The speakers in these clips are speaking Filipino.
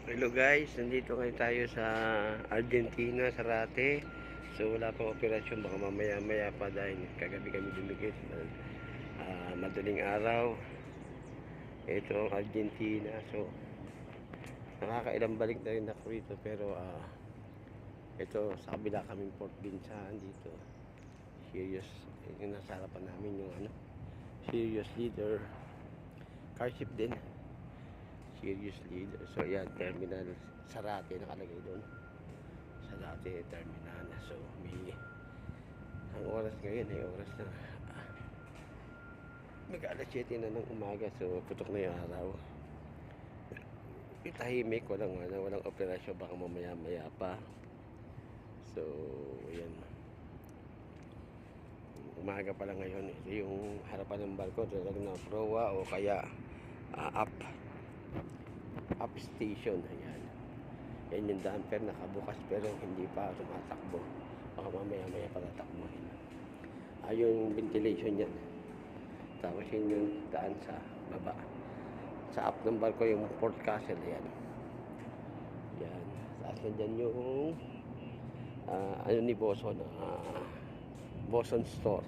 Hello guys, nandito ngayon tayo sa Argentina, sa Rate. So wala pang operasyon, baka mamaya pa dahil kagabi kami dumikit. Madaling araw. Ito ang Argentina. So nakakailang balik na rin ako rito, pero ito sa kabila kaming Port Binsahan dito. Serious, yung nasa harapan namin yung serious leader. Carship din. Serious leader. So yan, terminal Sarate nakalagay doon. Sarate terminal. So may ang oras ngayon ay oras na mag-alas 7 na ng umaga. So putok na yung araw. Tahimik, walang operasyon, baka mamaya pa. So yan, umaga pa lang ngayon. Ito yung harapan ng barko, talagang na proa o kaya up station. Ayan, yan yung damper nakabukas pero hindi pa tumatakbo, baka mamaya pa tatakbuhin. Yung ventilation yan, tapos yun yung daan sa baba sa up ng barko, yung Port Castle. Yan, tapos nandyan yung ni Boson, Boson Store,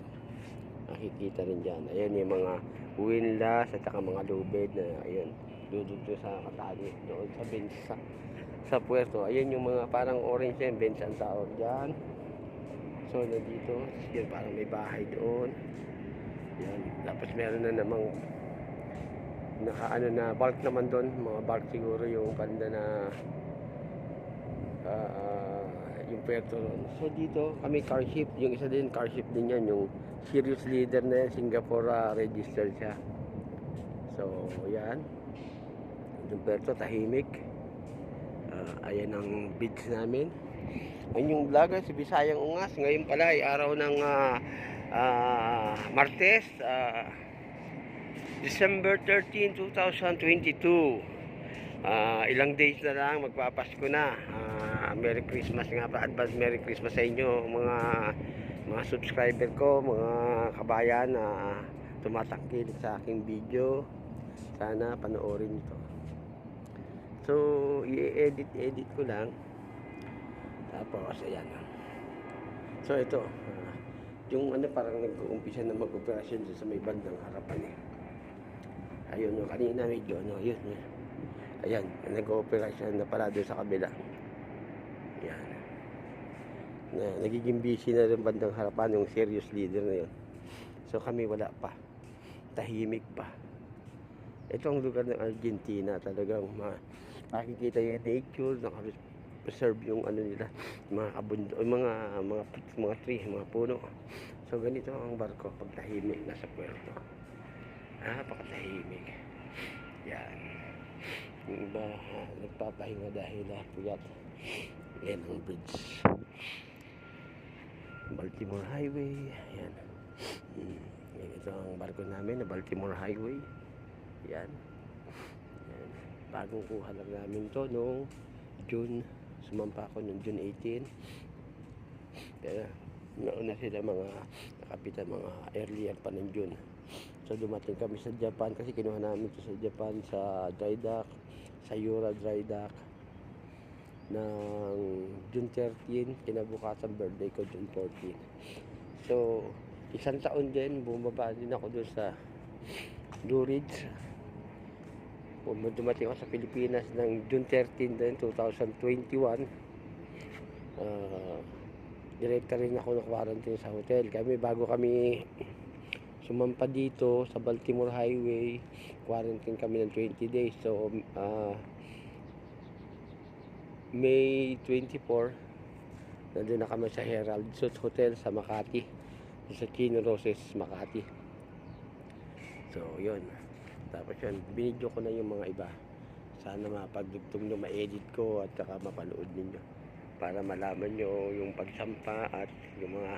nakikita rin dyan. Ayan yung mga windlass at saka mga lubid na ayun, dudugto sa katali doon sa bench sa puerto. Ayan yung mga parang orange yan, bench ang tawag dyan. So nandito yun, parang may bahay doon. Yan, tapos meron na namang na bulk naman doon, mga bulk siguro yung kanda na yung puerto doon. So dito kami car ship, yung isa din car ship din yan, yung serious leader na yan, Singapore registered siya. So yan yung puerto, tahimik. Ayan ang beach namin. Ayun yung vlogger, si Bisayang Ungas. Ngayon pala ay araw ng Martes, December 13, 2022. Ilang days na lang magpapasko na. Merry Christmas nga pa, advance Merry Christmas sa inyo mga subscriber ko, mga kabayan na tumatangkilik sa aking video. Sana panoorin nyo to. So i-edit ko lang, tapos ayan. So ito yung parang nag-uumpisa na mag-operasyon sa may bandang harapan ayun, kanina medyo yun. Ayan, nag-ooperasyon na pala doon sa kabila. Ayan, nagiging busy na rin bandang harapan yung serious leader na yun. So kami wala pa, tahimik pa. Itong lugar ng Argentina talagang makikita yung nature, naka-preserve yung nila, mga kabundo, mga tree, mga puno. So ganito ang barko pag tahimik nasa puerto. Napakatahimik. Yan. Yung iba nagpapahinga dahil puyat. Yan ang bridge, Baltimore Highway. Ayan. Ito ang barko namin na Baltimore Highway. Yan. Bagong kuha lang namin to noong June. Sumampa ako noong June 18. Kaya nauna sila mga nakapitan, mga earlier pa ng June. So dumating kami sa Japan kasi kinuha namin to sa Japan, sa dry dock, sa Yura dry dock ng June 13. Kinabukasan birthday ko June 14. So isang taon din, bumaba din ako doon sa Blue Ridge. Dumating ako sa Pilipinas ng June 13 din, 2021. Direkta rin ako na quarantine sa hotel. Bago kami sumampa dito sa Baltimore Highway, quarantine kami ng 20 days. So May 24, nandun na kami sa Herald Suites Hotel sa Makati, sa Chino Roses, Makati. So yun, tapos yun, binidyo ko na yung mga iba. Sana mapagdugtong nyo, ma-edit ko at saka mapanood ninyo para malaman nyo yung pagsampa at yung mga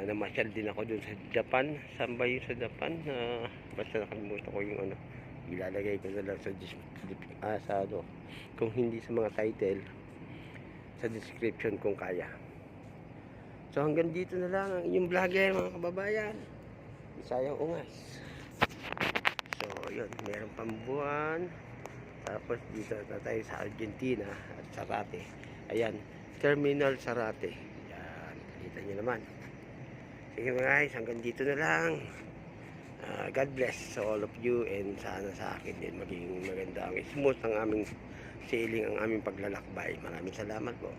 namasyal din ako dun sa Japan. Saan ba yun sa Japan? Basta nakalimutan ko yung ilalagay ko na lang sa kung hindi sa mga title, sa description kung kaya. So hanggang dito na lang ang inyong vlogger, mga kababayan, Bisayang Ungas. So yun, meron pang buwan, Tapos dito na tayo sa Argentina at Sarate. Ayan, Terminal Sarate. Yan, kita nyo naman. Sige mga guys, hanggang dito na lang. God bless to all of you, and sana sa akin din maging maganda ang smooth ang aming sailing, ang aming paglalakbay. Maraming salamat po.